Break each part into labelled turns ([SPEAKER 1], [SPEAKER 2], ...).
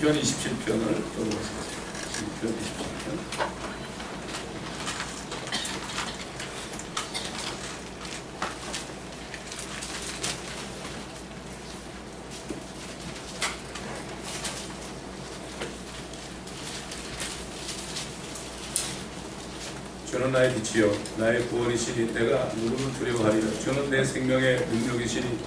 [SPEAKER 1] 시편 27편을 읽어보겠습니다. 시편 27편. 주는 나의 빛이요 나의 구원이시니 내가 누구를 두려워하리요. 주는 내 생명의 능력이시니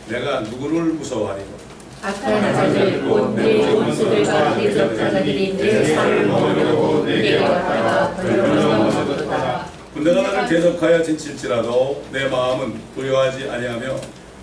[SPEAKER 1] 내가 누구를 무서워하리요.
[SPEAKER 2] 악한 자들 곧 내 원수들과 대적자들이 내 살을 먹으려고 내게 왔다가 걸려넘어졌도다.
[SPEAKER 1] 군대가 나를 대적하여 진칠지라도 내 마음은 두려워하지 아니하며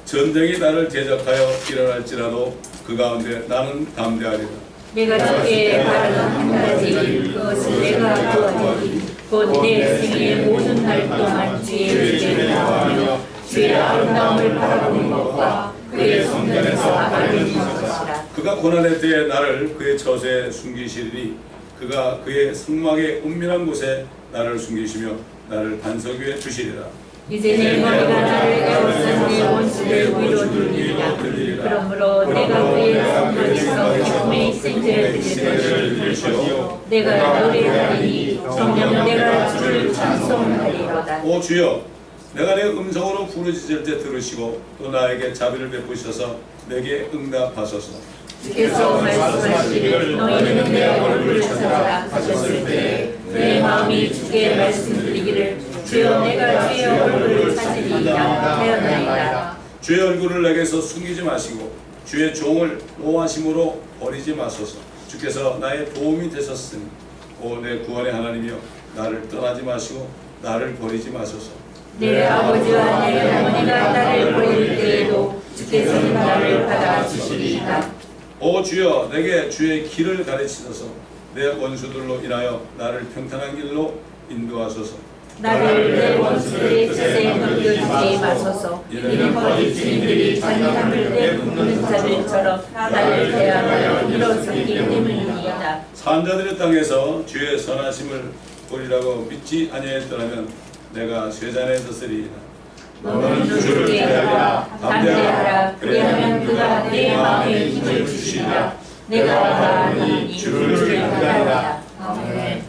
[SPEAKER 1] 전쟁이 나를 대적하여 일어날지라도 그 가운데 나는 담대하리라.
[SPEAKER 2] 내가 주께 바라는 한 가지 그것을 내가 구하리니 곧 내 생의 모든 날 동안 주의 집에 나와며 주의 아름다움을 바라보는 것과 그의 성전에서 아가리는 것이라.
[SPEAKER 1] 그가 고난의 때에 나를 그의 처소에 숨기시리니 그가 그의 성막의 은밀한 곳에 나를 숨기시며 나를 반석 위에 두시리라.
[SPEAKER 2] 이제 내 머리가 나를 에워싼 내 원수를 위로 들리리라. 그러므로 내가 그의 성전에서 기쁨의 생제를 드리리라. 내가 노래하리니 정녕 내가 주를 찬송하리로다.
[SPEAKER 1] 오 주여, 내가 내 음성으로 부르짖을 때 들으시고 또 나에게 자비를 베푸셔서 내게 응답하소서.
[SPEAKER 2] 주께서 말씀하시기를 너희는 내 얼굴을 찾아라 하셨을 때 내 마음이 주께 말씀드리기를 주여 내가 주의 얼굴을 찾으리이다 하였나이다.
[SPEAKER 1] 주의 얼굴을 내게서 숨기지 마시고 주의 종을 노하심으로 버리지 마소서. 주께서 나의 도움이 되셨으니 오 내 구원의 하나님이여 나를 떠나지 마시고 나를 버리지 마소서.
[SPEAKER 2] 내 아버지와 내 어머니가 나를 버릴 때에도 주께서는 나를 받아주시리이다.
[SPEAKER 1] 오 주여, 내게 주의 길을 가르치소서. 내 원수들로 인하여 나를 평탄한 길로 인도하소서.
[SPEAKER 2] 나를 내 원수들의 뜻에 넘겨주지 마소서. 이는 거짓증인들이 잔인함을 내뿜는 자들처럼 나를 대하여 일어섰기 때문이다.
[SPEAKER 1] 산자들의 땅에서 주의 선하심을 보리라고 믿지 아니하였더라면 내가 쇠잔에 졌으리이다.
[SPEAKER 2] 너는 주를 깨어라 담대하라. 그리하면 그가 내 마음에 힘을 주시리라. 내가 바라니 주를 기다리라. 아멘.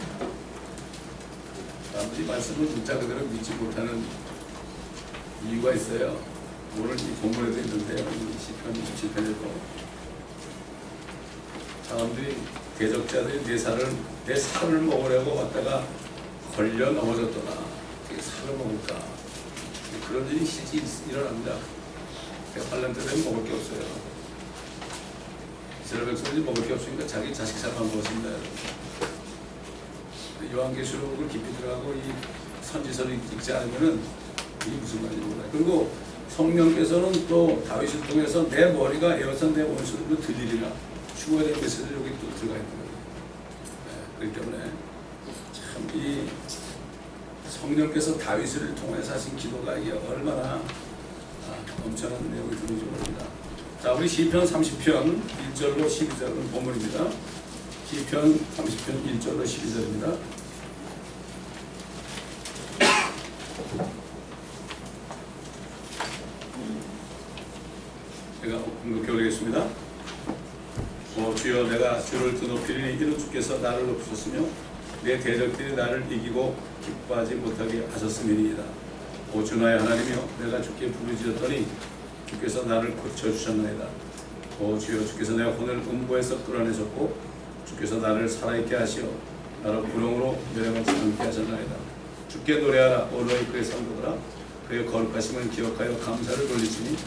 [SPEAKER 1] 아버지 말씀을 진짜 그대로 믿지 못하는 이유가 있어요. 오늘 이 본문에도 있는데요. 시편 27편에도 사람들이 대적자들이 내 살을 먹으려고 왔다가 걸려 넘어졌더라. 어떻게 살을 먹을까? 그런 일이 실제 일어납니다. 환란 때는 먹을 게 없어요. 이스라엘 백성들이 먹을 게 없으니까 자기 자식 살만 먹었습니다. 요한계시록을 깊이 들어가고 이 선지서를 읽지 않으면은 이게 무슨 말인지 몰라요. 그리고 성령께서는 또 다윗을 통해서 내 머리가 에워싼 내 원수들로 들리리라. 추구에 대한 메시지를 여기 또 들어가 있는 거예요. 그렇기 때문에 참 이 성령께서 다윗을 통해서 하신 기도가 이게 얼마나 엄청난 내용이 들어오지 모릅니다. 자, 우리 시편 30편 1절로 12절은 본문입니다. 시편 30편 1절로 12절입니다. 제가 공급해 올리겠습니다. 주여, 내가 주를 드높이리니 이는 주께서 나를 높이셨으며 내 대적들이 나를 이기고 기뻐하지 못하게 하셨음이니이다. 오 주 나의 하나님이여, 내가 주께 부르짖었더니 주께서 나를 고쳐주셨나이다. 오 주여, 주께서 내 혼을 음부에서 끌어내셨고 주께서 나를 살아있게 하시어 나를 구렁으로 멸망하지 않게 하셨나이다. 주께 노래하라. 오 너희 그의 성도들아, 그의 거룩하심을 기억하여 감사를 돌리시니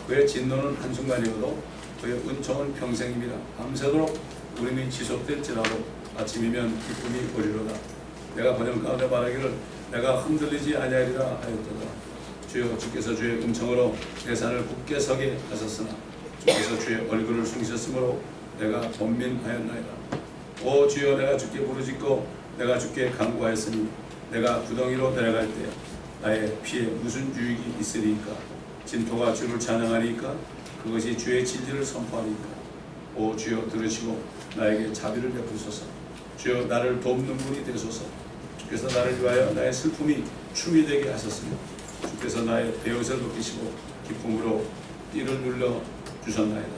[SPEAKER 1] 그의 진노는 한순간이어도 그의 은총은 평생입니다. 밤새도록 우림이 지속될지라도 아침이면 기쁨이 오리로다. 내가 번영 가운데 말하기를 내가 흔들리지 아니하리라 하였도다. 주여, 주께서 주의 은총으로 내 산을 굳게 서게 하셨으나 주께서 주의 얼굴을 숨기셨으므로 내가 번민하였나이다. 오 주여, 내가 주께 부르짖고 내가 주께 간구하였으니 내가 구덩이로 내려갈 때 나의 피에 무슨 유익이 있으리이까? 진토가 주를 찬양하리이까? 그것이 주의 진리를 선포하리이까? 오 주여, 들으시고 나에게 자비를 베푸소서. 주여, 나를 돕는 분이 되소서. 주께서 나를 위하여 나의 슬픔이 춤이 되게 하셨으며 주께서 나의 배옷을 벗기시고 기쁨으로 띠를 눌러 주셨나이다.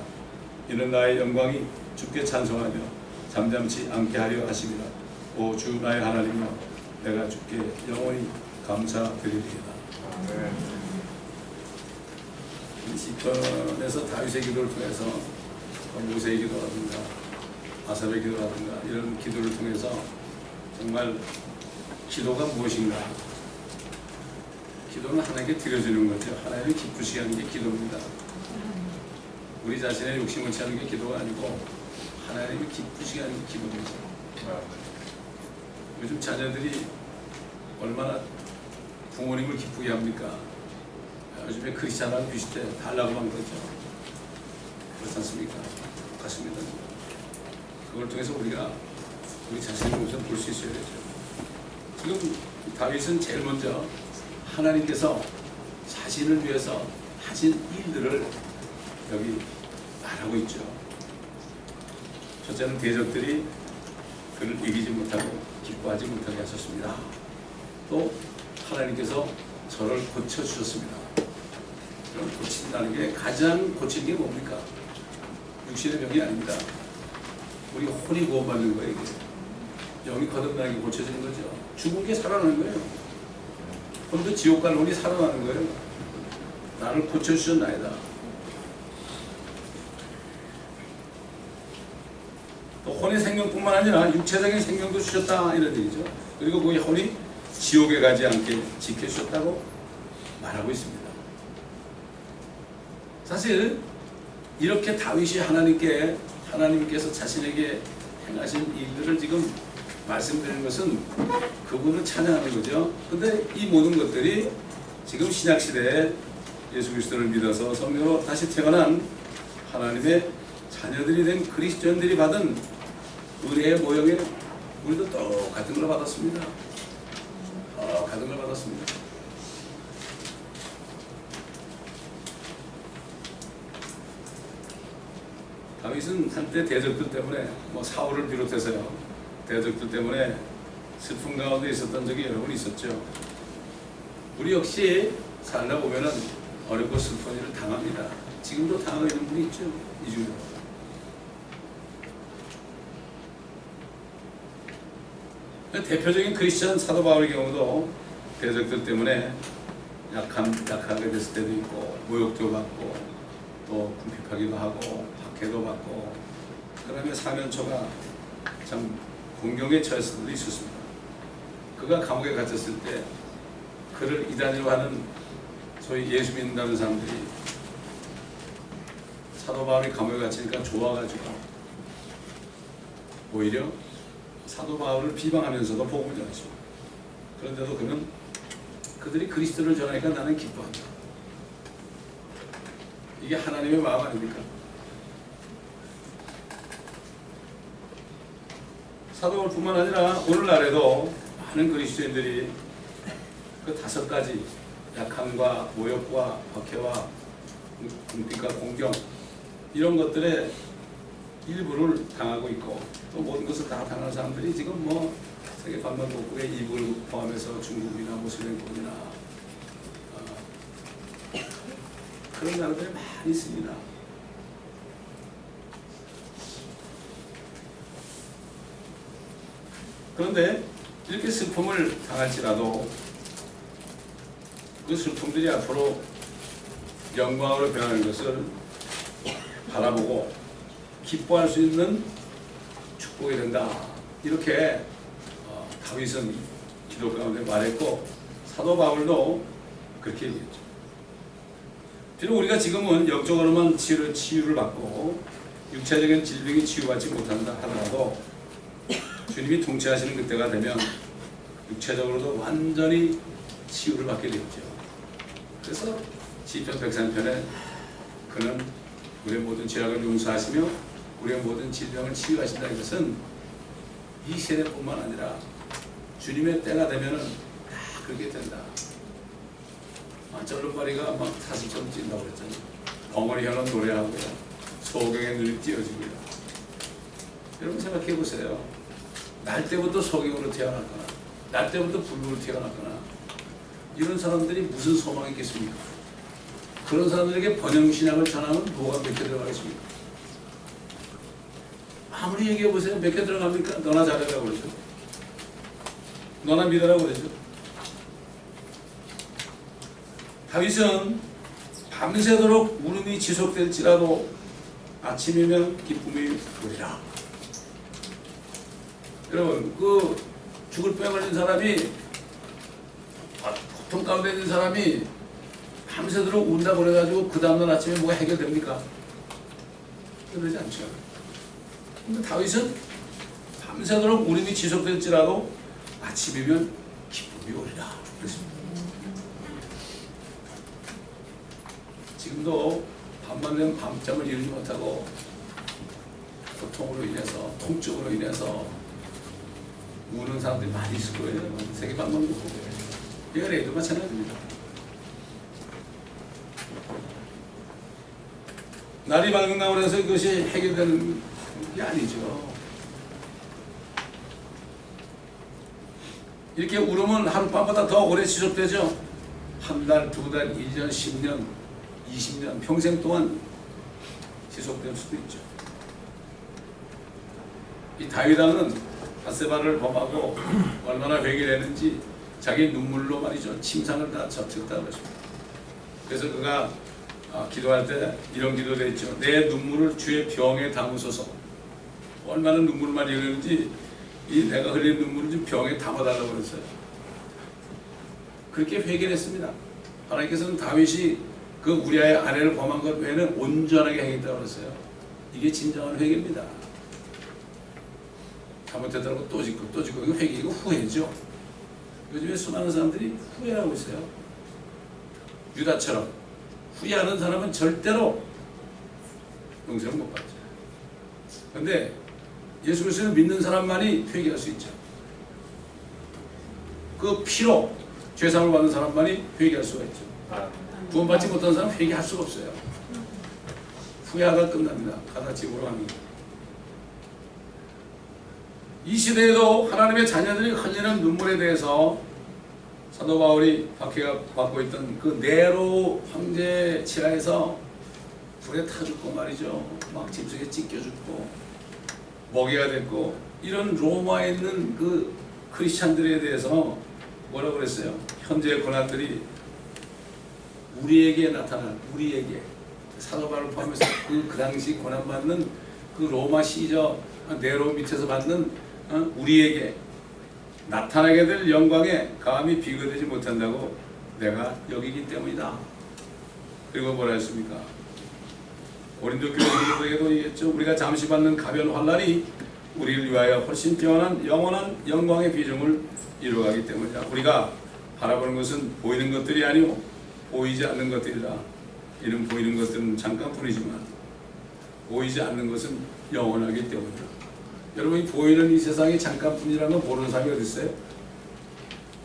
[SPEAKER 1] 이는 나의 영광이 주께 찬송하며 잠잠치 않게 하려 하심이라. 오 주 나의 하나님이여 내가 주께 영원히 감사드리리이다. 이 시편에서 다윗의 기도를 통해서 모세의 기도라든가 아삽의 기도라든가 이런 기도를 통해서 정말 기도가 무엇인가, 기도는 하나님께 드려주는 거죠. 하나님이 기쁘시게 하는 게 기도입니다. 우리 자신의 욕심을 채우는 게 기도가 아니고 하나님이 기쁘시게 하는 게 기도입니다. 요즘 자녀들이 얼마나 부모님을 기쁘게 합니까? 요즘에 크리스찬하고 비슷해 달라고만 그러죠. 그렇지 않습니까? 같습니다. 그걸 통해서 우리가 우리 자신의 모습을 볼 수 있어야 되죠. 지금 다윗은 제일 먼저 하나님께서 자신을 위해서 하신 일들을 여기 말하고 있죠. 첫째는 대적들이 그를 이기지 못하고 기뻐하지 못하게 하셨습니다. 또 하나님께서 저를 고쳐주셨습니다. 그럼 고친다는 게 가장 고치는 게 뭡니까? 육신의 병이 아닙니다. 우리 혼이 구원받는 거예요. 이게. 영이 거듭나는 게 고쳐지는 거죠. 죽은 게 살아나는 거예요. 혼도 지옥 갈 혼이 살아나는 거예요. 나를 고쳐주셨나이다. 또 혼의 생명뿐만 아니라 육체적인 생명도 주셨다 이런 얘기죠. 그리고 그 혼이 지옥에 가지 않게 지켜주셨다고 말하고 있습니다. 사실 이렇게 다윗이 하나님께서 자신에게 행하신 일들을 지금 말씀드리는 것은 그분을 찬양하는 거죠. 근데 이 모든 것들이 지금 신약시대에 예수 그리스도를 믿어서 성령으로 다시 태어난 하나님의 자녀들이 된 그리스도인들이 받은 은혜의 모형에 우리도 똑같은 걸 받았습니다. 같은 걸 받았습니다. 다윗은 한때 대적들 때문에 사울을 비롯해서요, 대적들 때문에 슬픔 가운데 있었던 적이 여러 번 있었죠. 우리 역시 살다 보면은 어렵고 슬픈 일을 당합니다. 지금도 당하고 있는 분이 있죠. 이 중에. 대표적인 크리스천 사도 바울의 경우도 대적들 때문에 약하게 됐을 때도 있고, 모욕도 받고, 또 궁핍하기도 하고, 박해도 받고, 그 다음에 사면초가 참 공경에 처했을 때도 있었습니다. 그가 감옥에 갇혔을 때 그를 이단으로 하는 소위 예수 믿는다는 사람들이 사도 바울이 감옥에 갇히니까 좋아가지고 오히려 사도 바울을 비방하면서도 복음을 전했습니다. 그런데도 그는 그들이 그리스도를 전하니까 나는 기뻐한다. 이게 하나님의 마음 아닙니까? 사도 바울뿐만 아니라 오늘날에도 많은 그리스도인들이 그 5가지 약함과 모욕과 박해와 궁핍과 공경 이런 것들의 일부를 당하고 있고, 또 모든 것을 다 당하는 사람들이 지금 세계 반만국의 일부를 포함해서 중국이나 모슬렘권이나 그런 나라들이 많이 있습니다. 그런데 이렇게 슬픔을 당할지라도 그 슬픔들이 앞으로 영광으로 변하는 것을 바라보고 기뻐할 수 있는 축복이 된다. 이렇게 다윗은 기도 가운데 말했고, 사도 바울도 그렇게 얘기했죠. 비록 우리가 지금은 영적으로만 치유를 받고 육체적인 질병이 치유받지 못한다 하더라도 주님이 통치하시는 그때가 되면 육체적으로도 완전히 치유를 받게 되죠. 그래서 시편 103편에 그는 우리의 모든 죄악을 용서하시며 우리의 모든 질병을 치유하신다는 것은 이 세대뿐만 아니라 주님의 때가 되면은 다 그렇게 된다. 쩔름바리가 막 사슴처럼 뛴다고 그랬잖아요. 벙어리 혀는 노래하고요, 소경의 눈이 띄어지고요. 여러분 생각해 보세요. 날 때부터 소경으로 태어났거나 날 때부터 불구로 태어났거나 이런 사람들이 무슨 소망이 있겠습니까? 그런 사람들에게 번영신학을 전하면 뭐가 몇 개 들어가겠습니까? 아무리 얘기해 보세요. 몇 개 들어갑니까? 너나 잘하라고 그러죠. 너나 믿으라고 그러죠. 다윗은 밤새도록 울음이 지속될지라도 아침이면 기쁨이 오리라. 여러분, 그 죽을 병 걸린 사람이, 고통 가운데 있는 사람이 밤새도록 운다 그래가지고 그 다음날 아침에 뭐가 해결됩니까? 그러지 않죠. 근데 다윗은 밤새도록 울음이 지속될지라도 아침이면 기쁨이 오리라 그랬습니다. 지금도 밤만 되면 밤잠을 이루지 못하고 고통으로 인해서, 통증으로 인해서 우는 사람들이 많이 있을 거예요. 세계 방문도 보고. 이건 애도 마찬가지입니다. 날이 밝은다고 해서 이것이 해결되는 게 아니죠. 이렇게 울음은 하룻밤보다 더 오래 지속되죠. 한 달, 두 달, 1년, 10년, 20년, 평생 동안 지속될 수도 있죠. 이 다윗 왕은 바세바를 범하고 얼마나 회개를 했는지 자기 눈물로 말이죠. 침상을 다 적셨다고 그랬습니다. 그래서 그가 기도할 때 이런 기도를 했죠. 내 눈물을 주의 병에 담으소서. 얼마나 눈물을 많이 흘리는지 이 내가 흘린 눈물을 좀 병에 담아달라고 그랬어요. 그렇게 회개를 했습니다. 하나님께서는 다윗이 그 우리아의 아내를 범한 것 외에는 온전하게 하겠다고 그랬어요. 이게 진정한 회개입니다. 잘못했다고 또 짓고 또 짓고. 이거 회개이고 후회죠. 요즘에 수많은 사람들이 후회하고 있어요. 유다처럼 후회하는 사람은 절대로 용서를 못 받죠. 그런데 예수 그리스도를 믿는 사람만이 회개할 수 있죠. 그 피로 죄사함을 받는 사람만이 회개할 수가 있죠. 구원받지 못한 사람은 회개할 수가 없어요. 후회하다 끝납니다. 가다 집으로 가는 거예요. 이 시대에도 하나님의 자녀들이 흘리는 눈물에 대해서 사도 바울이 박해가 받고 있던 그 네로 황제 치하에서 불에 타 죽고 말이죠. 막 짐승에 찢겨 죽고 먹이가 됐고, 이런 로마에 있는 그 크리스찬들에 대해서 뭐라고 그랬어요? 현재의 고난들이 우리에게 나타난, 우리에게 사도 바울을 포함해서 그 당시 고난받는 그 로마 시저 네로 밑에서 받는 우리에게 나타나게 될 영광에 감히 비교되지 못한다고 내가 여기기 때문이다. 그리고 뭐라 했습니까? 고린도 교회들에게도 얘기했죠. 우리가 잠시 받는 가벼운 환난이 우리를 위하여 훨씬 뛰어난 영원한 영광의 비중을 이루어가기 때문이다. 우리가 바라보는 것은 보이는 것들이 아니오 보이지 않는 것들이다. 이는 보이는 것들은 잠깐뿐이지만 보이지 않는 것은 영원하기 때문이다. 여러분이 보이는 이 세상이 잠깐뿐이라는 걸 모르는 사람이 어디 있어요?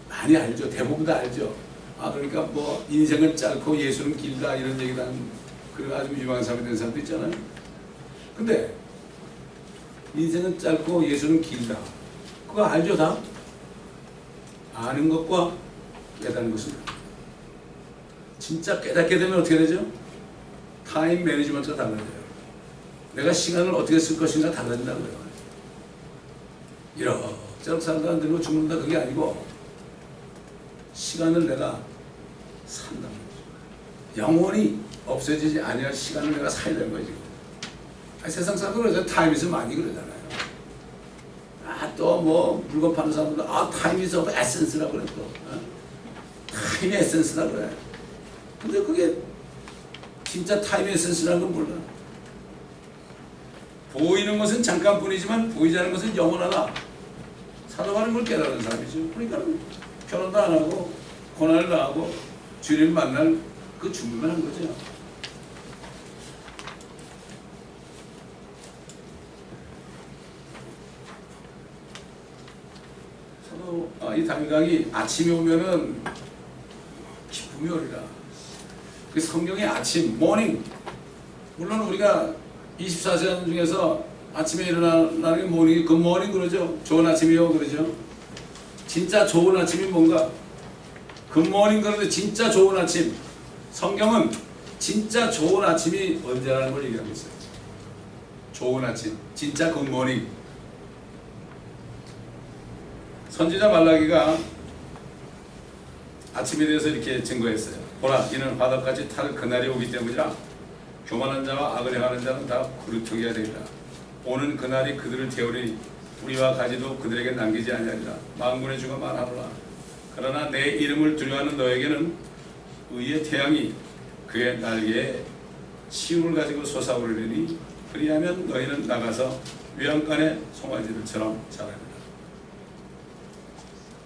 [SPEAKER 1] 많이 알죠. 대부분 다 알죠. 그러니까 뭐 인생은 짧고 예수는 길다 이런 얘기도 하는 그리고 아주 유명한 사람이 된 사람도 있잖아요. 근데 인생은 짧고 예수는 길다. 그거 알죠 다? 아는 것과 깨닫는 것은 진짜 깨닫게 되면 어떻게 되죠? 타임 매니지먼트가 달라져요. 내가 시간을 어떻게 쓸 것인가 달라진다고요. 이렇저렇게 살다 늙고 죽는다 그게 아니고 시간을 내가 산다는 거죠. 영원히 없어지지 아니할 시간을 내가 살야 되는 거지. 세상 사람들 그러죠. 타임 이즈 많이 그러잖아요. 또 뭐 물건 파는 사람들도 타임 이즈 오브 에센스라고 그래 또. 타임의 에센스라고 그래. 근데 그게 진짜 타임의 에센스라는 건 몰라. 보이는 것은 잠깐뿐이지만 보이지 않는 것은 영원하다. 사도 바울은 걸 깨달은 사람이죠. 그러니까 결혼도 안 하고 고난을 당하고 주님을 만날 그 준비만 한 거죠. 이 다윗왕이 아침이 오면은 기쁨이 오리라. 그 성경의 아침, 모닝. 물론 우리가 24시간 중에서 아침에 일어나는 게 모닝이 굿모닝 그러죠. 좋은 아침이요 그러죠. 진짜 좋은 아침이 뭔가? 굿모닝 그러는데 진짜 좋은 아침. 성경은 진짜 좋은 아침이 언제라는 걸 얘기하고 있어요. 좋은 아침, 진짜 굿모닝. 선지자 말라기가 아침에 대해서 이렇게 증거했어요. 보라, 이는 바닥까지 탈 그날이 오기 때문이라 교만한 자와 악을 행하는 자는 다 구루터기가 되리라. 오는 그날이 그들을 태우리니 우리와 가지도 그들에게 남기지 아니하리라. 만군의 주가 말하노라. 그러나 내 이름을 두려워하는 너에게는 의의 태양이 그의 날개에 치움을 가지고 솟아오르리니 그리하면 너희는 나가서 외양간의 송아지들처럼 자라리라.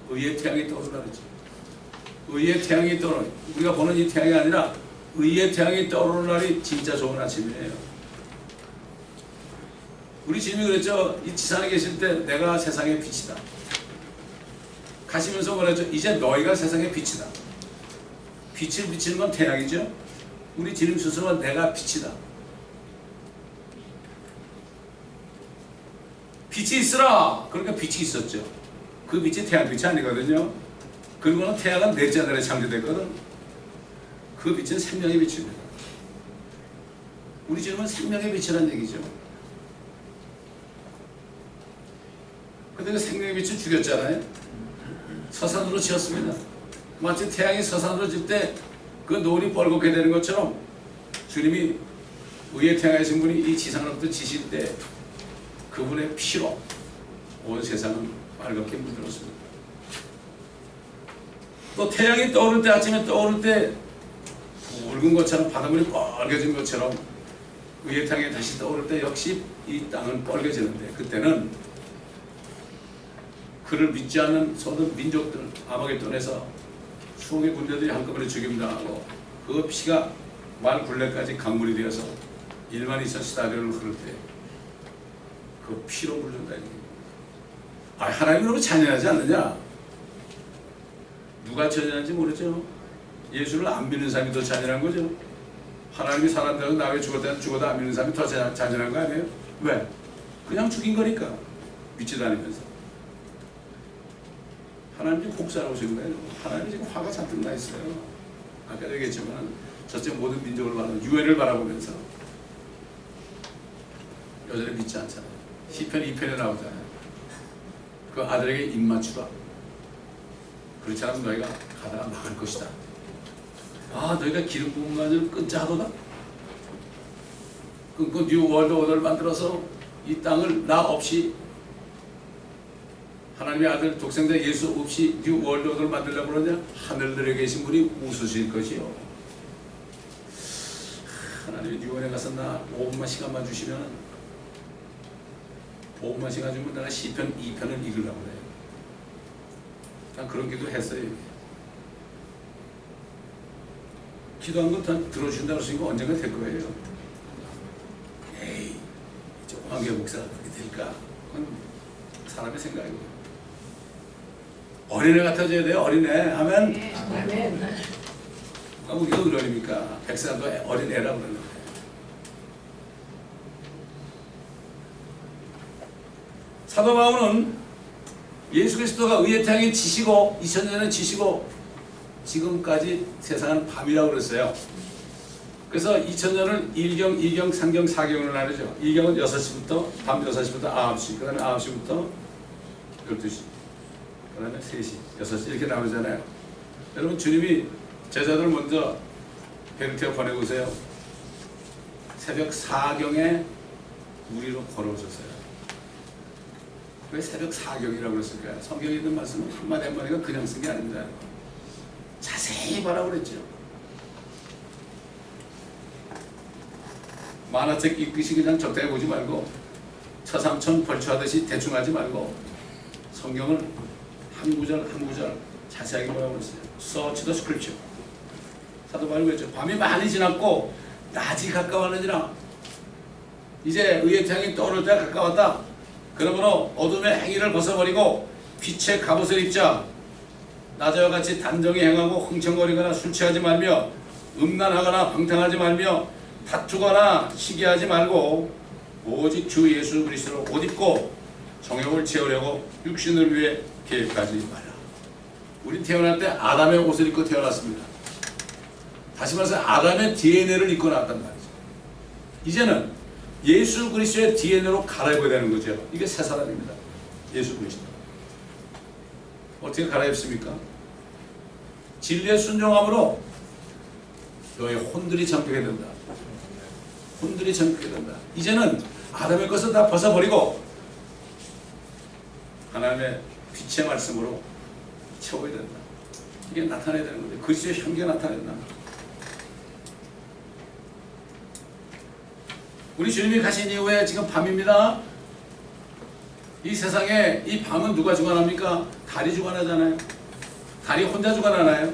[SPEAKER 1] 의의 태양이 떠오르라 그러죠. 의의 태양이 떠오르는, 우리가 보는 이 태양이 아니라 의의 태양이 떠오르는 날이 진짜 좋은 아침이에요. 우리 주님이 그랬죠. 이 지상에 계실 때 내가 세상의 빛이다. 가시면서 말했죠. 이제 너희가 세상의 빛이다. 빛을 비치는 건 태양이죠. 우리 주님 스스로가 내가 빛이다. 빛이 있으라. 그러니까 빛이 있었죠. 그 빛이 태양빛이 아니거든요. 그리고는 태양은 넷째 날에 창조됐거든. 그 빛은 생명의 빛입니다. 우리 주님은 생명의 빛이라는 얘기죠. 근데 그 생명의 빛을 죽였잖아요. 서산으로 지었습니다. 마치 태양이 서산으로 질 때 그 노을이 뻘겋게 되는 것처럼 주님이 의의 태양이신 분이 이 지상으로부터 지실 때 그분의 피로 온 세상은 빨갛게 물들었습니다. 또 태양이 떠오를 때, 아침에 떠오를 때 붉은 것처럼 바닷물이 뻘개진 것처럼 의의 태양이 다시 떠오를 때 역시 이 땅은 뻘개지는데, 그때는 그를 믿지 않는 모든 민족들 아마겟돈에서 수억의 군대들이 한꺼번에 죽임당하고 그 피가 말 굴레까지 강물이 되어서 1만 2천 시다리를 흐를 때 그 피로 물른다니. 아, 하나님이 너무 잔인하지 않느냐? 누가 잔인한지 모르죠. 예수를 안 믿는 사람이 더 잔인한 거죠. 하나님이 살았다고 나 왜 죽어도 안 믿는 사람이 더 잔인한 거 아니에요? 왜? 그냥 죽인 거니까. 믿지 다니면서. 하나님이 복사하시는 거예요. 하나님이 지금 화가 잔뜩 나 있어요. 아까 얘기했지만 저쪽 모든 민족을 바라보면 유엔을 바라보면서 여전히 믿지 않잖아요. 시편 2편에 나오잖아요. 그 아들에게 입 맞추라. 그렇지 않으면 너희가 가다가 망할 것이다. 아, 너희가 기름 부은 가지를 끊자 하도다. 끊고 뉴 월드 오더를 만들어서 이 땅을 나 없이, 하나님의 아들 독생자 예수 없이 뉴 월드 오더를 만들려고 그러냐? 하늘들에 계신 분이 웃으실 것이요. 하나님이 뉴원에 가서 나 5분만 시간만 주시면 5분만 시간 주면 내가 시편 2편을 읽으려고 그래요. 난 그런 기도 했어요. 기도한 거 다 들어주신다고 했으니까 언젠가 될 거예요. 에이, 저 황교 목사가 그렇게 될까? 그건 사람의 생각이고. 어린애 같아져야 돼요. 어린애 하면 우리가 어린입니까? 백사도 어린애라고 그러는데. 사도 바울은 예수 그리스도가 의의 태양이 지시고 2000년에 지시고 지금까지 세상은 밤이라고 그랬어요. 그래서 2000년을 1경, 2경, 3경, 4경으로 나누죠. 1경은 6시부터 밤 6시부터 9시, 그 다음에 9시부터 12시, 그 다음에 3시, 6시 이렇게 나누잖아요. 여러분, 주님이 제자들 먼저 배를 태워 보내고 오세요. 새벽 4경에 우리로 걸어오셨어요. 왜 새벽 4경이라고 그랬을까요? 성경에 있는 말씀은 한마디 한마디가 그냥 쓴 게 아닙니다. 자세히 봐라고 그랬죠. 만화책 읽듯이 그냥 적당히 보지 말고 처삼천 벌초하듯이 대충 하지 말고 성경을 한 구절 한 구절 자세하게 보라고 그랬어요. Search the scripture. 사도 바울이 그랬죠. 밤이 많이 지났고 낮이 가까웠느니라. 이제 의의 태양이 떠오를 때가 가까웠다. 그러므로 어둠의 행위를 벗어버리고 빛의 갑옷을 입자. 낮에와 같이 단정히 행하고 흥청거리거나 술 취하지 말며 음란하거나 방탕하지 말며 다투거나 시기하지 말고 오직 주 예수 그리스도로 옷 입고 정욕을 채우려고 육신을 위해 계획하지 말라. 우리 태어날 때 아담의 옷을 입고 태어났습니다. 다시 말해서 아담의 DNA를 입고 나왔단 말이죠. 이제는 예수 그리스도의 DNA로 갈아입어야 되는 거죠. 이게 새 사람입니다. 예수 그리스도. 어떻게 갈아입습니까? 진리에 순종함으로 너의 혼들이 잠기게 된다. 혼들이 잠기게 된다. 이제는 아담의 것을 다 벗어버리고 하나님의 빛의 말씀으로 채워야 된다. 이게 나타나야 되는 거죠. 그리스도의 향기가 나타난다. 우리 주님이 가신 이후에 지금 밤입니다. 이 세상에 이 밤은 누가 주관합니까? 달이 주관하잖아요. 달이 혼자 주관하나요?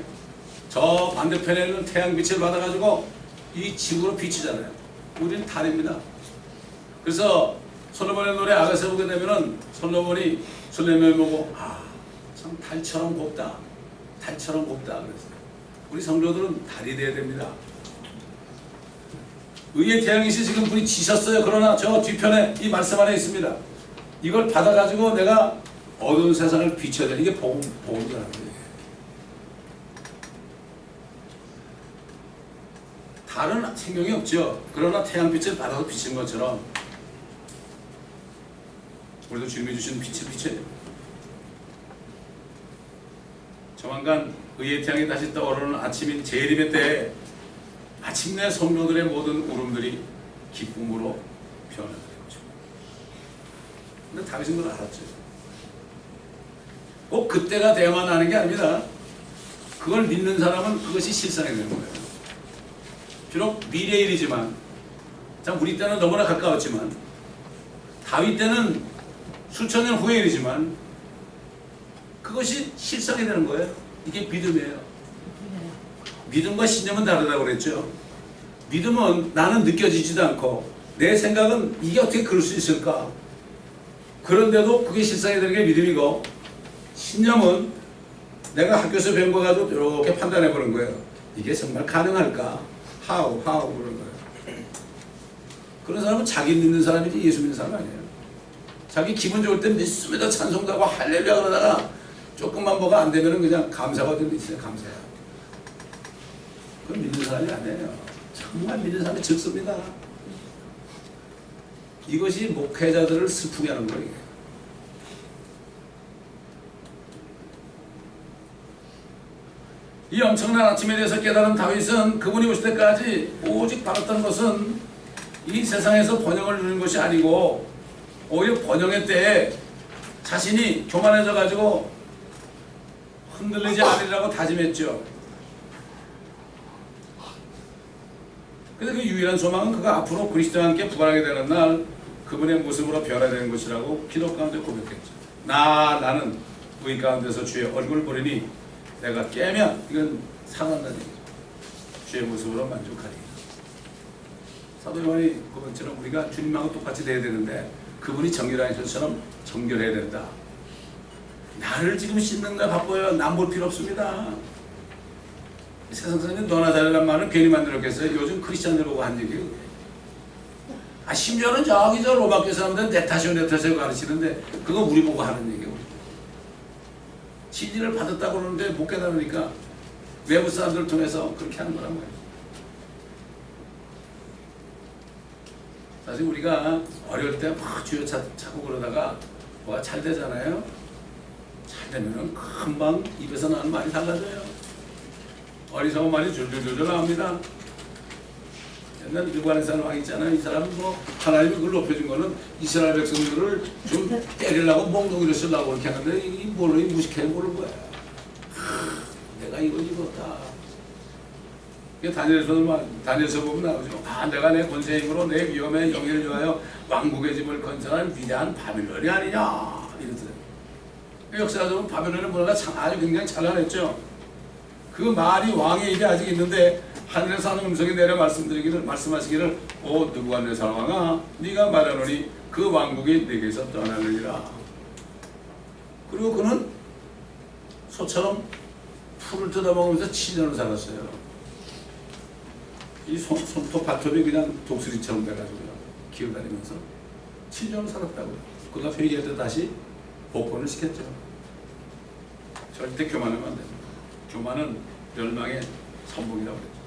[SPEAKER 1] 저 반대편에 있는 태양빛을 받아가지고 이 지구로 비치잖아요. 우리는 달입니다. 그래서 솔로몬의 노래 아가서 보게 되면은 솔로몬이 술레몬을 보고 참 달처럼 곱다. 달처럼 곱다 그랬어요. 우리 성도들은 달이 돼야 됩니다. 의의 태양이시 지금 분이 지셨어요. 그러나 저 뒤편에 이 말씀 안에 있습니다. 이걸 받아가지고 내가 어두운 세상을 비춰야 돼. 이게 복음이라는 거예요. 달은 생명이 없죠. 그러나 태양빛을 받아서 비치는 것처럼 우리도 주님이 주신 빛을 비춰야 돼요. 조만간 의의 태양이 다시 떠오르는 아침인 재림의 때에 마침내 성도들의 모든 울음들이 기쁨으로 변화되는 거죠. 근데 다윗은 그걸 알았죠. 꼭 그때가 돼야만 하는 게 아닙니다. 그걸 믿는 사람은 그것이 실상이 되는 거예요. 비록 미래의 일이지만, 참 우리 때는 너무나 가까웠지만, 다윗 때는 수천 년 후의 일이지만, 그것이 실상이 되는 거예요. 이게 믿음이에요. 믿음과 신념은 다르다고 그랬죠. 믿음은 나는 느껴지지도 않고 내 생각은 이게 어떻게 그럴 수 있을까? 그런데도 그게 실상이 되는 게 믿음이고, 신념은 내가 학교에서 배운 거 가지고 이렇게 판단해 보는 거예요. 이게 정말 가능할까? how 그런 거예요. 그런 사람은 자기 믿는 사람이지 예수 믿는 사람 아니에요. 자기 기분 좋을 때 믿습니다 찬송도 하고 할렐루야 그러다가 조금만 뭐가 안 되면은 그냥 감사가 좀 있어요. 감사야. 그건 믿는 사람이 아니에요. 정말 믿는 사람이 적습니다. 이것이 목회자들을 슬프게 하는 거예요. 이 엄청난 아침에 대해서 깨달은 다윗은 그분이 오실 때까지 오직 바랐던 것은 이 세상에서 번영을 누리는 것이 아니고 오히려 번영의 때에 자신이 교만해져 가지고 흔들리지 않으리라고 다짐했죠. 그래서 그 유일한 소망은 그가 앞으로 그리스도와 함께 부활하게 되는 날 그분의 모습으로 변화되는 것이라고 기도 가운데 고백했죠. 나는 의 가운데서 주의 얼굴을 보리니 내가 깨면 이건 상한다는 얘기죠. 주의 모습으로 만족하리. 사도 요한이 그것처럼 우리가 주님하고 똑같이 돼야 되는데 그분이 정결하셔서처럼 정결해야 된다. 나를 지금 씻는 데 바빠요. 남 볼 필요 없습니다. 세상 사람이 너나 잘하란 말은 괜히 만들었겠어요. 요즘 크리스찬들 보고 한 얘기예요. 심지어는 저기 저 로마교 사람들은 내 탓이요 가르치는데 그거 우리 보고 하는 얘기예요. 진리를 받았다고 그러는데 못 깨달으니까 외부 사람들을 통해서 그렇게 하는 거란 말이에요. 사실 우리가 어려울 때 막 주여 찾고 그러다가 뭐가 잘 되잖아요. 잘 되면은 금방 입에서 나는 말이 달라져요. 어리석은 말이 줄줄줄줄 나옵니다. 옛날 느부갓네살 왕 있잖아요. 이 사람은 뭐 하나님이 그걸 높여준 거는 이스라엘 백성들을 좀 때리려고 몽둥이를 쓰려고 그렇게 하는데 이 뭘로 무식해 보는 거야. 내가 이거다. 다니엘서 보면 나오죠. 내가 내 권세의 힘으로 내 위엄의 영예를 위하여 왕국의 집을 건설한 위대한 바빌론이 아니냐 이러더래요. 역사적으로 바빌론의 문화가 아주 굉장히 찬란했죠. 그 말이 왕의 입에 아직 있는데 하늘에서 하는 음성이 내려 말씀하시기를 오 느부갓네살 왕아 네가 말하노니 그 왕국이 내게서 떠나느니라. 그리고 그는 소처럼 풀을 뜯어먹으면서 7년을 살았어요. 이 손톱 발톱이 그냥 독수리처럼 돼가지고요. 기어다니면서 7년을 살았다고요. 그가 회개할 때 다시 복권을 시켰죠. 절대 교만하면 안 됩니다. 교만은 멸망의 선봉이라고 그랬죠.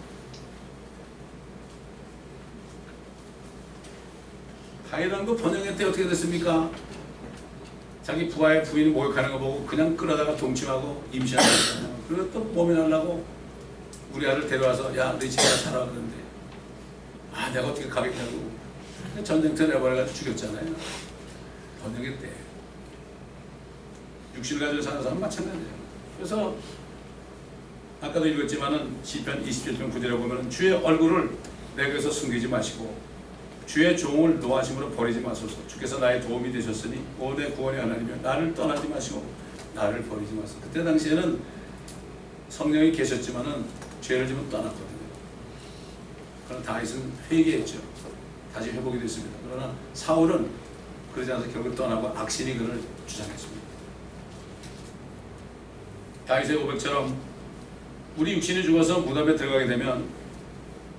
[SPEAKER 1] 다윗왕도 번영회 때 어떻게 됐습니까? 자기 부하의 부인이 모욕하는 거 보고 그냥 끌어다가 동침하고 임신하는 거잖아요. 그리고 또 몸이 날라고 우리 아들 데려와서 야, 너 집에 살아 그러는데 아, 내가 어떻게 가겠냐고 전쟁터 내버려가지고 죽였잖아요. 번영회 때 육신을 가지고 사는 사람은 마찬가지예요. 그래서 아까도 읽었지만은 시편 27편 9절에 보면 주의 얼굴을 내게서 숨기지 마시고 주의 종을 노하심으로 버리지 마소서. 주께서 나의 도움이 되셨으니 오 내 구원의 하나님이여 나를 떠나지 마시고 나를 버리지 마소서. 그때 당시에는 성령이 계셨지만은 죄를 지면 떠났거든요. 그러나 다윗은 회개했죠. 다시 회복이 됐습니다. 그러나 사울은 그러지 않아서 결국 떠나고 악신이 그를 주장했습니다. 다윗의 고백처럼 우리 육신이 죽어서 무덤에 들어가게 되면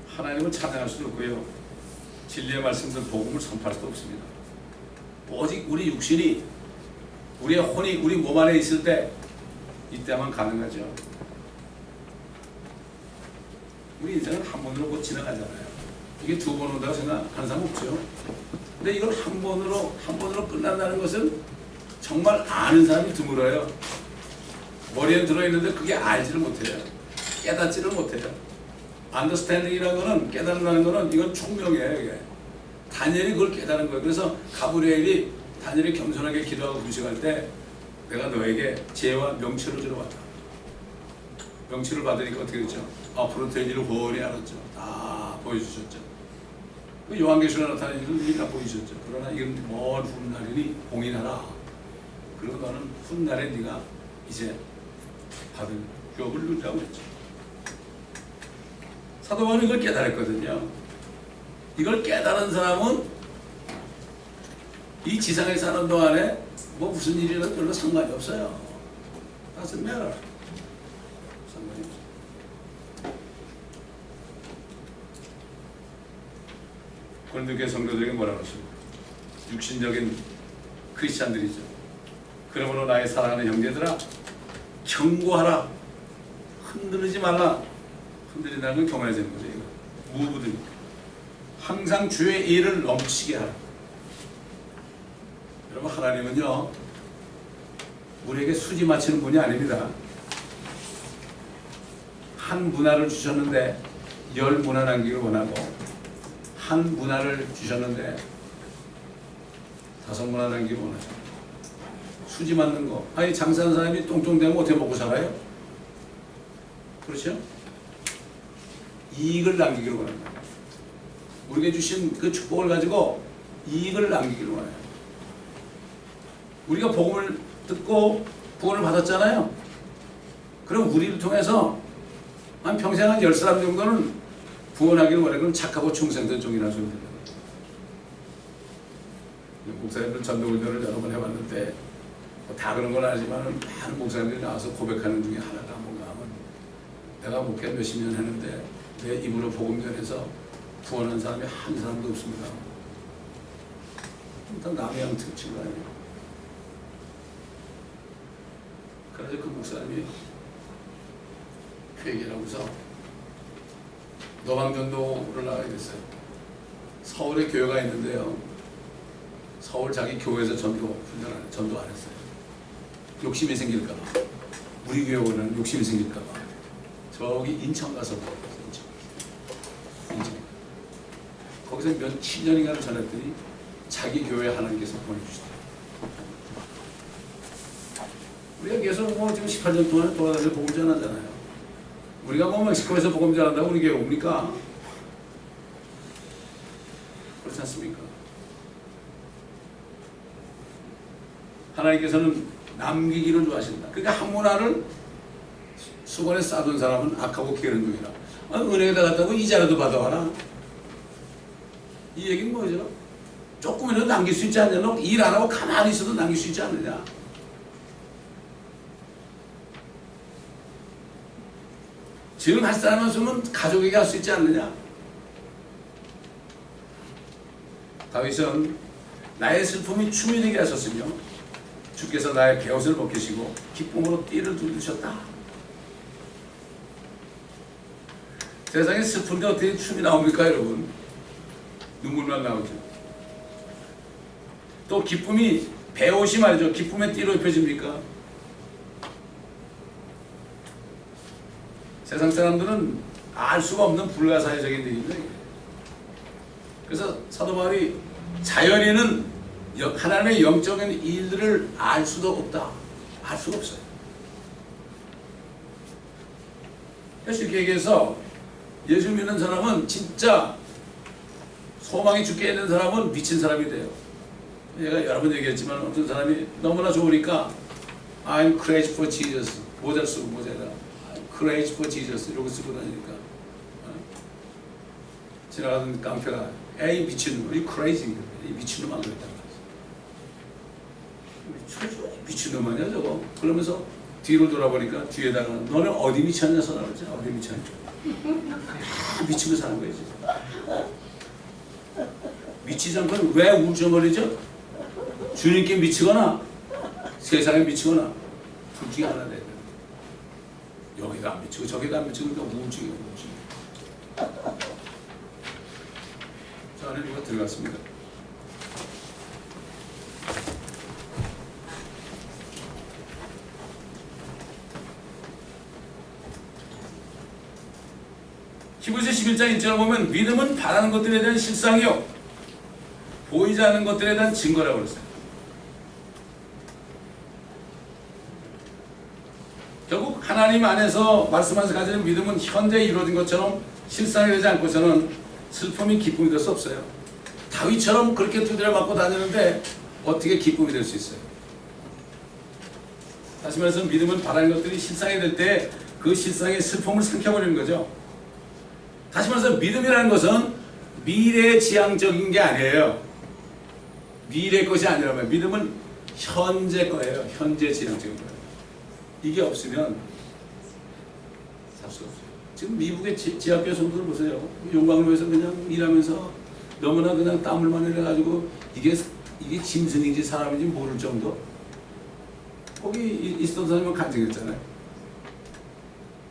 [SPEAKER 1] 하나님을 찬양할 수도 없고요, 진리의 말씀들 복음을 선포할 수도 없습니다. 오직 우리 육신이, 우리의 혼이 우리 몸 안에 있을 때 이때만 가능하죠. 우리 인생은 한 번으로 곧 지나가잖아요. 이게 두 번 온다고 생각하는 사람 없죠. 근데 이걸 한 번으로 끝난다는 것은 정말 아는 사람이 드물어요. 머리에 들어있는데 그게 알지를 못해요. 깨닫지를 못해요. understanding이라는 거는, 깨달는다는 거는 이건 총명이에요. 이게 다니엘이 그걸 깨달은 거예요. 그래서 가브리엘이 다니엘이 겸손하게 기도하고 금식할 때 내가 너에게 지혜와 명철을 주러 왔다. 명철을 받으니까 어떻게 됐죠? 앞으로 될 일을 훤히 알았죠. 다 보여주셨죠. 그 요한계시록에 나타난 일을 미리 다 보이셨죠. 그러나 이건 먼 훗날이니 공인하라. 그리고 너는 훗날에 네가 이제 받을 유업을 누리라고 했죠. 사도 바울은 이걸 깨달았거든요. 이걸 깨달은 사람은 이 지상에 사는 동안에 뭐 무슨 일이라도 별로 상관이 없어요. Doesn't matter. 상관이 없어요. 고린도교회 성도들에게 뭐라고 하십니까? 육신적인 크리스찬들이죠. 그러므로 나의 사랑하는 형제들아, 경고하라. 흔들리지 말라. 흔들린다는 건 교만해지는 거죠. 무부들니까. 항상 주의 일을 넘치게 하라. 여러분, 하나님은요, 우리에게 수지 맞히는 분이 아닙니다. 한 문화를 주셨는데 10문화 남기를 원하고, 한 문화를 주셨는데 5문화 남기를 원하죠. 수지 맞는 거. 아니, 장사하는 사람이 똥똥대면 어떻게 먹고 살아요? 그렇죠? 이익을 남기기를 원합니다. 우리에게 주신 그 축복을 가지고 이익을 남기기를 원해요. 우리가 복음을 듣고 구원을 받았잖아요. 그럼 우리를 통해서 한 평생 한 10사람 정도는 구원하기를 원해. 그럼 착하고 충성된 종이라는 소리 들려요. 목사님들 전도훈련을 여러 번 해봤는데 다 그런 건 아니지만 많은 목사님들이 나와서 고백하는 중에 하나가 뭔가 하면 내가 목회 몇십 년 했는데 내 입으로 복음 전해서 구원한 사람이 한 사람도 없습니다. 일단 남의 양 특징 아니에요. 그래서 그 목사님이 회개라고서 노방전도를 나가게 됐어요. 서울에 교회가 있는데요, 서울 자기 교회에서 전도 안 했어요. 욕심이 생길까봐, 우리 교회 오는 욕심이 생길까봐 저기 인천 가서 인천. 거기서 몇 7년인가를 전했더니 자기 교회 하나님께서 보내주시더라고요. 우리가 계속 뭐 지금 18년 동안 돌아다니면서 복음 전하잖아요. 우리가 뭐 멕시코에서 복음 전한다고 우리 교회 옵니까? 그렇지 않습니까? 하나님께서는 남기기를 좋아하신다. 그러니까 한 문화를 수건에 싸둔 사람은 악하고 게으른 종이라. 은행에다 갖다고 이자라도 받아와라. 이 얘기는 뭐죠? 조금이라도 남길 수 있지 않냐? 일 안 하고 가만히 있어도 남길 수 있지 않느냐? 지금 할 사람 없으면 가족에게 할 수 있지 않느냐? 다윗은 나의 슬픔이 춤이 되게 하셨으며 주께서 나의 베옷을 벗기시고 기쁨으로 띠를 두르셨다. 세상에 슬픈데 어떻게 춤이 나옵니까, 여러분? 눈물만 나오죠. 또 기쁨이 배옷이 말이죠. 기쁨의 띠로 입혀집니까? 세상 사람들은 알 수가 없는 불가사의적인 일입니다. 그래서 사도 바울이 자연인은 하나님의 영적인 일들을 알 수도 없다. 알 수가 없어요. 쉽게 얘기해서 예수 믿는 사람은 진짜 소망이 죽게 있는 사람은 미친 사람이 돼요. 제가 여러 번 얘기했지만 어떤 사람이 너무나 좋으니까 I'm crazy for Jesus 모자 쓰고 모자가 I'm crazy for Jesus 이러고 쓰고 다니니까 지나가던 깡패가 에이 미친놈, 이 crazy 이 미친놈 안 그랬다. 미친놈 아니야 저거. 그러면서 뒤로 돌아보니까 뒤에다가 너는 어디 미쳤냐 써라 그러지. 어디 미쳤냐. 미치고 사는 거지. 미치지 않고는 왜 울적거리죠? 주님께 미치거나 세상에 미치거나 둘 중에 하나 돼야 돼. 여기가 안 미치고 저기가 안 미치고 그러니까 우울증이에요. 우울증. 저 안에 누가 들어갔습니다. 히브리서 11장 1절을 보면 믿음은 바라는 것들에 대한 실상이요 보이지 않는 것들에 대한 증거라고 그랬어요. 결국 하나님 안에서 말씀하면서 가지는 믿음은 현재 이루어진 것처럼 실상이 되지 않고서는 슬픔이 기쁨이 될 수 없어요. 다윗처럼 그렇게 두드려 맞고 다니는데 어떻게 기쁨이 될 수 있어요? 다시 말해서 믿음은 바라는 것들이 실상이 될 때 그 실상의 슬픔을 삼켜버리는 거죠. 다시 말해서 믿음이라는 것은 미래지향적인 게 아니에요. 미래 것이 아니라면 믿음은 현재 거예요. 현재 지향적인 거예요. 이게 없으면 살 수 없어요. 지금 미국의 지하교 성도들 보세요. 용광로에서 그냥 일하면서 너무나 그냥 땀을 많이 흘려가지고 이게 짐승인지 사람인지 모를 정도. 거기 있었던 사람은 간증했잖아요.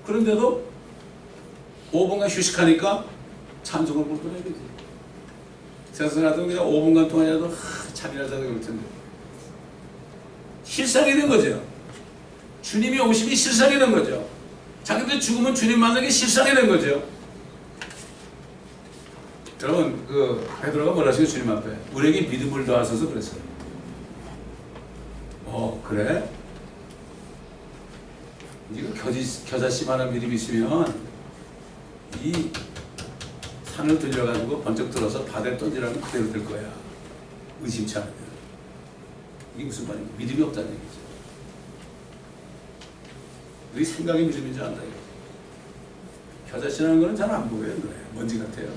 [SPEAKER 1] 그런데도 5분간 휴식하니까 찬송을 부르더라 이거지. 세상 같으면 그냥 5분간 동안이라도 잠이나 자다 그럴 텐데. 실상이 된 거죠. 주님이 오심이 실상이 된 거죠. 자기들 죽으면 주님 만나는 게 실상이 된 거죠. 여러분 베드로가 뭐라 하시고 주님 앞에 우리에게 믿음을 더하소서 그랬어요. 그래? 이거 겨자씨만한 믿음이 있으면 이 산을 들려가지고 번쩍 들어서 바다에 던지라면 그대로 될 거야. 의심치 않으면. 이게 무슨 말입니까? 믿음이 없다는 얘기죠. 우리 생각의 믿음인 줄 안다. 겨자씨라는 거는 잘 안 보여요. 먼지 같아요.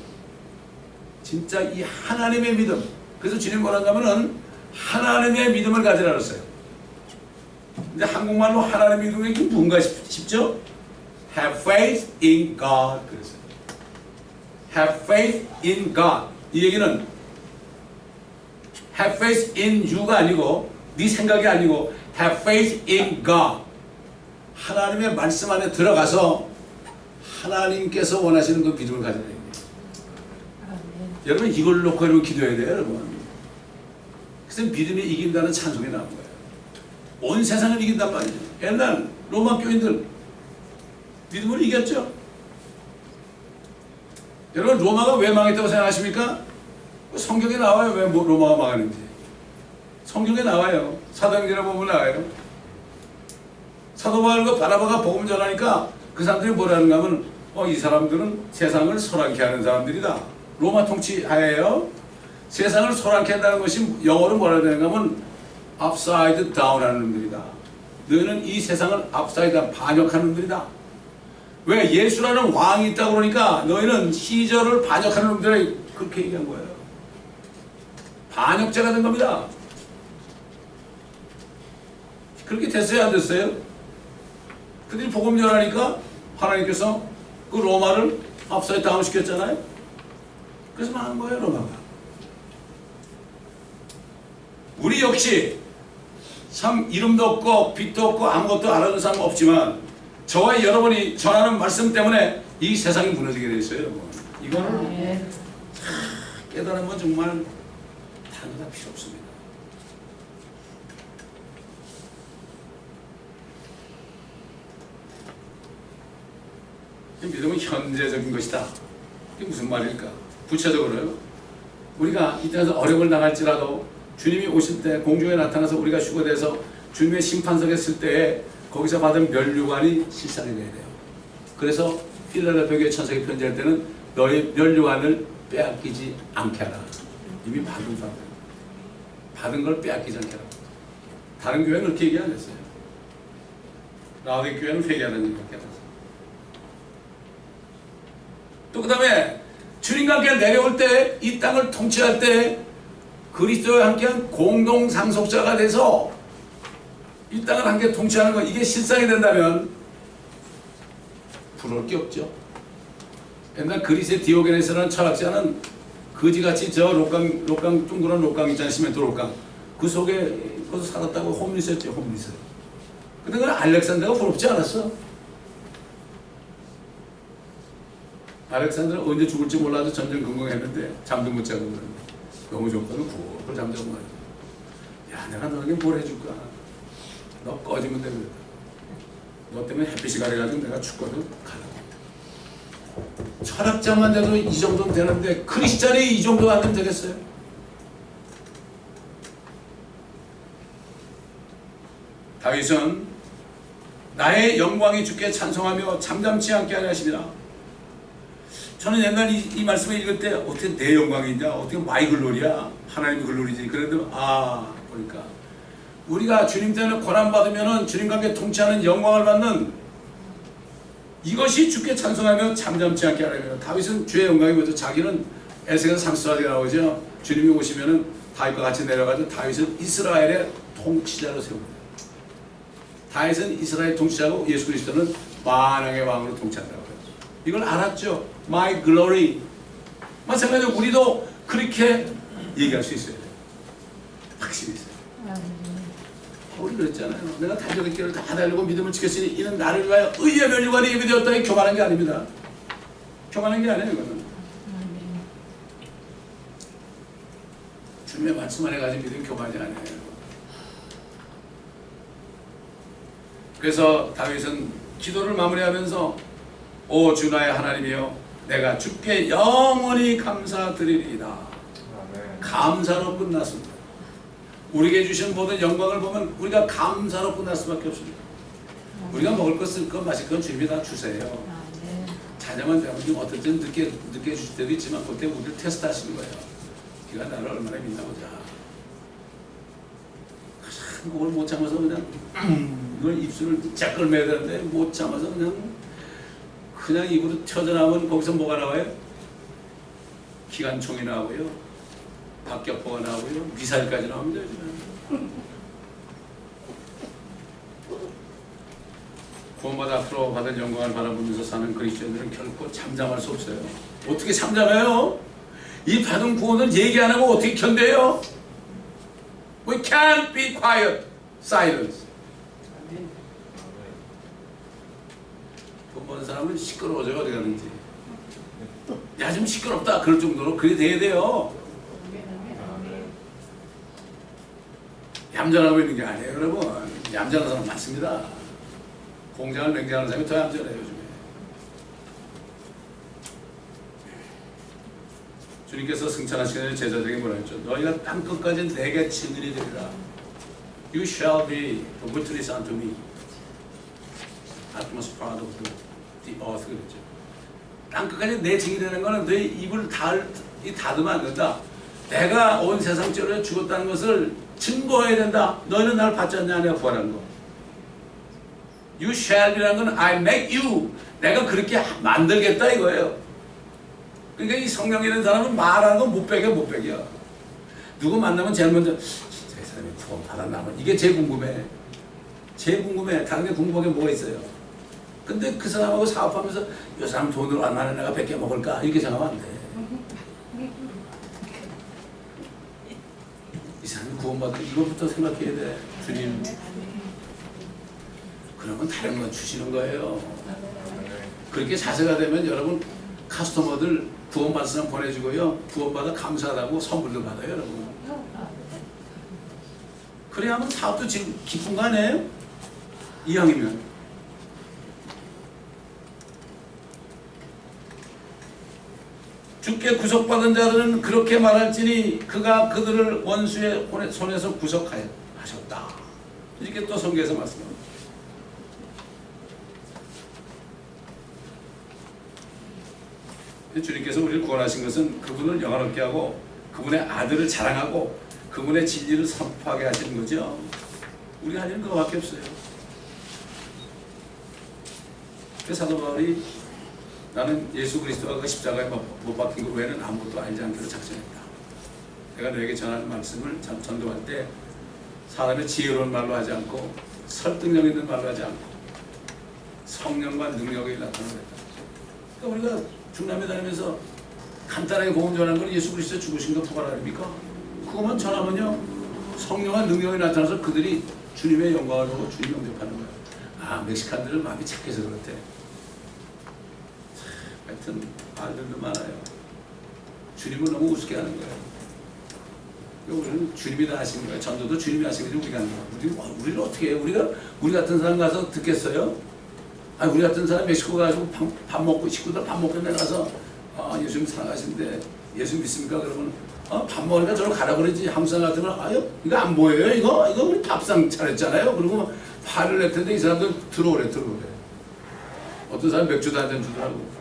[SPEAKER 1] 진짜 이 하나님의 믿음. 그래서 주님 뭐라고 하면은 하나님의 믿음을 가지라 그랬어요. 근데 한국말로 하나님의 믿음이 뭔가 싶죠? Have faith in God. 그랬어요. Have faith in God. 이 얘기는 have faith in you가 아니고 네 생각이 아니고 have faith in God. 하나님의 말씀 안에 들어가서 하나님께서 원하시는 그 믿음을 가져야 돼요. 여러분 이걸 놓고 여러분 기도해야 돼요. 여러분. 그래서 믿음이 이긴다는 찬송이 나온 거예요. 온 세상을 이긴단 말이죠. 옛날 로마 교인들 믿음으로 이겼죠. 여러분 로마가 왜 망했다고 생각하십니까? 성경에 나와요. 왜 로마가 망하는지. 성경에 나와요. 사도행전에 보면 나와요. 사도 바울과 바나바가 복음 전하니까 그 사람들이 뭐라는가 하면 이 사람들은 세상을 소란케 하는 사람들이다. 로마 통치 하에요. 세상을 소란케 한다는 것이 영어로 뭐라 되는가 하면 upside down 하는 놈들이다. 너희는 이 세상을 upside down 반역하는 놈들이다. 왜? 예수라는 왕이 있다고 그러니까 너희는 시절을 반역하는 놈들이 그렇게 얘기한 거예요. 반역자가 된 겁니다. 그렇게 됐어요? 안 됐어요? 그들이 복음 전하니까 하나님께서 그 로마를 upside down 시켰잖아요. 그래서 망한 거예요, 로마가. 우리 역시 참 이름도 없고 빛도 없고 아무것도 알아주는 사람 없지만 저와 여러분이 전하는 말씀 때문에 이 세상이 무너지게 돼 있어요, 여러분. 이거는 깨달으면 정말 단어가 필요 없습니다. 믿음은 현재적인 것이다. 이게 무슨 말일까? 구체적으로요. 우리가 이 땅에서 어려움을 당할지라도 주님이 오실 때 공중에 나타나서 우리가 휴거돼서 주님의 심판석에 있을 때에 거기서 받은 멸류관이 실상이 돼야 돼요. 그래서 필라델피아 교회 천사에게 편지할 때는 너의 멸류관을 빼앗기지 않게 하라. 이미 받은 사람, 받은 걸 빼앗기지 않게 하라. 다른 교회는 그렇게 얘기 안 했어요. 라오디게아 교회는 회개하라는 얘기밖에 안 했어요. 또 그 다음에 주님과 함께 내려올 때, 이 땅을 통치할 때 그리스도와 함께한 공동 상속자가 돼서 이 땅을 함께 통치하는 거, 이게 실상이 된다면 부러울 게 없죠. 옛날 그리스의 디오게네스라는 철학자는 거지같이 저 록강 둥그런 록강 있잖아요. 시멘트 록강. 그 속에 거기서 살았다고 홈리스였죠. 홈리스. 근데 그건 알렉산더가 부럽지 않았어. 알렉산더는 언제 죽을지 몰라도 전쟁 건강했는데 잠도 못 자고 그러는데 너무 좋거든. 구글 잠자고 말이야. 야, 내가 너에게 뭘 해줄까? 너 꺼지면 되거든. 너 때문에 햇빛이 가려가지고 내가 죽거든. 가라고. 철학자만 돼도 이 정도는 되는데 크리스찬이 이 정도 안 되면 되겠어요? 다윗은 나의 영광이 주께 찬송하며 잠잠치 않게 하려 하십니다. 저는 옛날 이 말씀을 읽을 때 어떻게 내 영광이냐, 어떻게 마이 글로리야, 하나님의 글로리지. 그런데 보니까 우리가 주님 때문에 고난받으면 주님과 함께 통치하는 영광을 받는 이것이 주께 찬송하며 잠잠치 않게 하려면, 다윗은 주의 영광이 뭐죠? 자기는 에스겔서 34절에 나오죠. 주님이 오시면은 다윗과 같이 내려가서 다윗은 이스라엘의 통치자로 세웁니다. 다윗은 이스라엘 통치자고 예수 그리스도는 만왕의 왕으로 통치한다고 해요. 이걸 알았죠? My glory. 마찬가지로 우리도 그렇게 얘기할 수 있어야 돼요. 확실히 있어요. 바울이 그랬잖아요. 내가 달려갈 길을 다 달리고 믿음을 지켰으니 이는 나를 위하여 의의 멸류관이 예비되었다. 교만한 게 아닙니다. 교만한 게 아니에요. 이거는 주님의 말씀 안에 가진 믿음이 교만이 아니에요. 그래서 다윗은 기도를 마무리하면서 오 주 나의 하나님이여 내가 주께 영원히 감사드리리이다. 감사로 끝났습니다. 우리에게 주신 모든 영광을 보면 우리가 감사로 끝날 수밖에 없습니다. 우리가 먹을 것, 쓸 것, 마실 것 주님이 다 주세요. 자녀만 되면 어떨 때는 늦게 주실 때도 있지만 그때 우리를 테스트 하시는 거예요. 네가 나를 얼마나 믿나 보자. 그걸 못 참아서 그냥 이걸 입술을 쫙 끌매야 되는데 못 참아서 그냥 입으로 튀어나오면 거기서 뭐가 나와요? 기관총이 나오고요, 박격포가 나오고요, 미사일까지 나옵니다. 구원받아 앞으로 받은 영광을 바라보면서 사는 그리스도인들은 결코 잠잠할 수 없어요. 어떻게 잠잠해요? 이 받은 구원을 얘기 안 하고 어떻게 견뎌요? We can't be quiet, silence. 돈 버는 사람은 시끄러워져요. 어디 가는지. 야, 좀 시끄럽다. 그럴 정도로 그게 돼야 돼요. 얌전하고 있는 게 아니에요, 여러분. 얌전한 사람 많습니다. 공장을 맹장하는 사람이 더 얌전해요, 요즘에. 주님께서 승천하시는 제자들에게 뭐라 했죠? 너희가 땅끝까지 내게 증인이 되리라. You shall be a witness unto me. Utmost part of the earth. 그랬죠. 땅끝까지 내 증인이 되는 것은 너희 입을 닫으면 안 된다. 내가 온 세상 죄로 죽었다는 것을 증거해야 된다. 너희는 나를 받지 않냐? 내가 부활한 거. You shall be라는 건 I make you. 내가 그렇게 만들겠다 이거예요. 그러니까 이 성령이 있는 사람은 말하는 건 못 빼겨. 누구 만나면 제일 먼저 진짜 이 사람이 구원 받았나? 이게 제일 궁금해. 다른 게 궁금한 게 뭐가 있어요? 근데 그 사람하고 사업하면서 이 사람 돈으로 얼마나 내가 뺏겨 먹을까? 이렇게 생각하면 안 돼. 이 사람이 구원받을 이것부터 생각해야 돼. 주님. 그러면 다른 건 주시는 거예요. 그렇게 자세가 되면 여러분 카스터머들 구원받은 사람 보내주고요. 구원받아 감사하다고 선물도 받아요, 여러분. 그래야 하면 사업도 지금 기쁜 거 아니에요? 이왕이면. 주께 구속받은 자들은 그렇게 말할지니 그가 그들을 원수의 손에서 구속하셨다. 이렇게 또 성경에서 말씀합니다. 주님께서 우리를 구원하신 것은 그분을 영화롭게 하고 그분의 아들을 자랑하고 그분의 진리를 선포하게 하시는 거죠. 우리가 할 일은 그거밖에 없어요. 그래서 사도 바울이 나는 예수 그리스도가 그 십자가에 못 박힌 것 외에는 아무것도 알지 않기로 작정했다. 내가 너에게 전하는 말씀을 전도할 때 사람의 지혜로운 말로 하지 않고 설득력 있는 말로 하지 않고 성령과 능력이 나타나고 있다. 그러니까 우리가 중남에 다니면서 간단하게 복음 전하는 건 예수 그리스도 죽으신 거 부활 아닙니까? 그것만 전하면요 성령과 능력이 나타나서 그들이 주님의 영광을 보고 주님 영접하는 거예요. 아, 멕시칸들은 마음이 착해서 그렇대. 하여튼 말들도 많아요. 주님을 너무 우습게 하는 거예요. 우리는 주님이 다 하신 거예요. 전도도 주님이 하신 거지 우리가 하는 거예요. 우리를 어떻게 해요? 우리 같은 사람 가서 듣겠어요? 아니, 우리 같은 사람 멕시코 가지고 밥 먹고 식구들 밥 먹고 나가서 예수님 사랑하신데 예수 믿습니까? 그러면 밥 먹으니까 저로 가라 그러지. 한국 사람 같으면 아유 이거 안 보여요? 이거 우리 밥상 차렸잖아요. 그리고 화를 낼 텐데 이 사람들 들어오래. 어떤 사람 맥주도 한 잔 주더라고.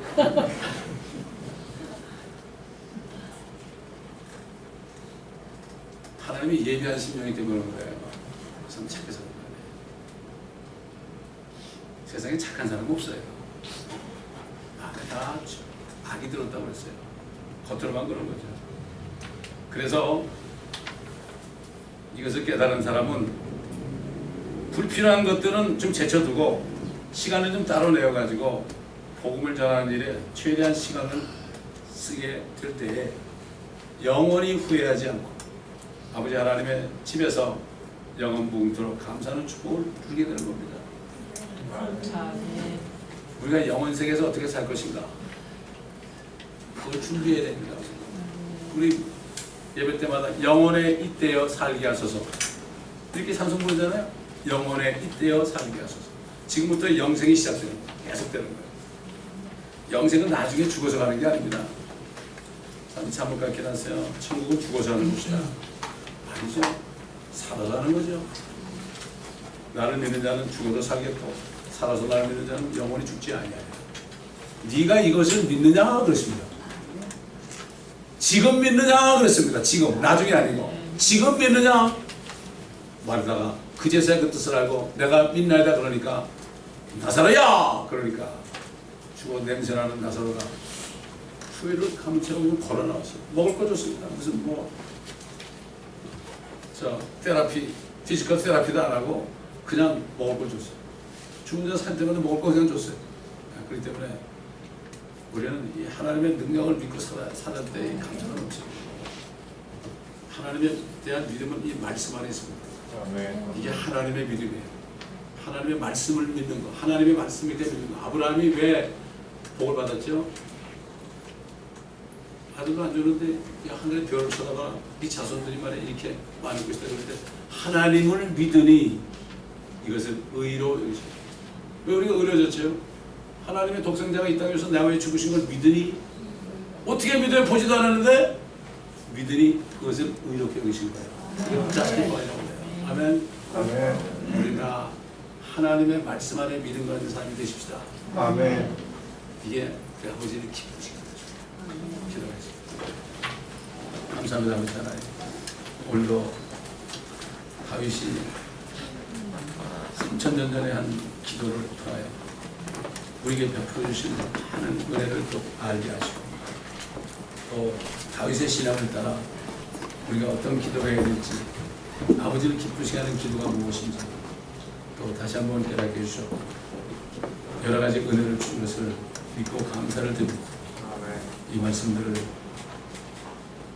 [SPEAKER 1] 하나님이 예비한 심령이 때문에 그런 거예요. 참 착해서 그런 거예요. 세상에 착한 사람 없어요. 다 악이 들었다고 그랬어요. 겉으로만 그런 거죠. 그래서 이것을 깨달은 사람은 불필요한 것들은 좀 제쳐두고 시간을 좀 따로 내어가지고 복음을 전하는 일에 최대한 시간을 쓰게 될 때에 영원히 후회하지 않고 아버지 하나님의 집에서 영원 무궁토록 감사하는 축복을 누리게 되는 겁니다. 우리가 영원 세계에서 어떻게 살 것인가 그걸 준비해야 됩니다. 우리 예배 때마다 영원에 잇대어 살게 하소서 이렇게 찬송 부르잖아요. 영원에 잇대어 살게 하소서. 지금부터 영생이 시작되는 거예요. 계속되는 거예요. 영생은 나중에 죽어서 가는 게 아닙니다. 사람이 잘못 가르쳐 놨어요. 천국은 죽어서 가는 곳이다. 아니죠. 살아서 하는 거죠. 나를 믿는 자는 죽어도 살겠고 살아서 나를 믿는 자는 영원히 죽지 아니하리라. 네가 이것을 믿느냐 그랬습니다. 지금 믿느냐 그랬습니다. 지금 나중에 아니고 지금 믿느냐 말하다가 그제서야 그 뜻을 알고 내가 믿나이다 그러니까 나사로야 그러니까 죽어 냄새나는 나사로가 후회를 감처럼 걸어 나왔어요. 먹을 거 줬습니다. 무슨 테라피 피지컬 테라피도 안 하고 그냥 먹을 걸 줬어요. 죽은 자 살 때마다 먹을 거 그냥 줬어요. 그렇기 때문에 우리는 이 하나님의 능력을 믿고 살을 때 감사는 없습니다. 하나님에 대한 믿음은 이 말씀 안에 있습니다. 이게 하나님의 믿음이에요. 하나님의 말씀을 믿는 거, 하나님의 말씀이 되는 믿는 거. 아브라함이 왜 복을 받았죠? 아들도 안 주는데 하늘의 별을 쳐다봐 이 자손들이 말에 이렇게 많고 있다 그런데 하나님을 믿으니 이것을 의로 여기죠. 왜 우리가 의로졌죠? 하나님의 독생자가 이 땅에서 나 위해 죽으신 걸 믿으니 어떻게 믿어요? 보지도 않았는데 믿으니 그것을 의롭게 여기신 거예요. 이게 자식이라고 해요. 아멘. 우리가 하나님의 말씀 안에 믿음 가진 사람이 되십시다.
[SPEAKER 3] 아멘.
[SPEAKER 1] 이게 그 아버지를 기쁘시게 되죠. 기도하겠습니다. 감사합니다. 아버지 하나님. 오늘도 다윗이 3000년 전에 한 기도를 통하여 우리에게 베풀어 주신 많은 은혜를 또 알게 하시고 또 다윗의 신앙을 따라 우리가 어떤 기도를 해야 될지 아버지를 기쁘시게 하는 기도가 무엇인지 또 다시 한번 깨닫게 해주셨고 여러 가지 은혜를 준 것을 믿고 감사를 드리고 이 말씀들을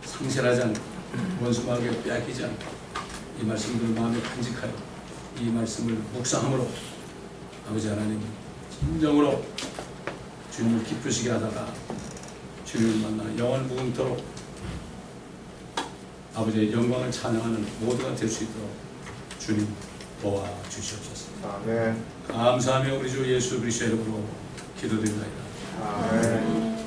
[SPEAKER 1] 상실하지 않고 원수마에게 빼앗기지 않고 이 말씀들을 마음에 간직하여 이 말씀을 묵상함으로 아버지 하나님 진정으로 주님을 기쁘시게 하다가 주님을 만나 영원 무궁토록 아버지의 영광을 찬양하는 모두가 될 수 있도록 주님 도와 주시옵소서.
[SPEAKER 3] 아멘.
[SPEAKER 1] 감사하며 우리 주 예수 그리스도의 이름으로 기도드립니다.
[SPEAKER 3] 아멘.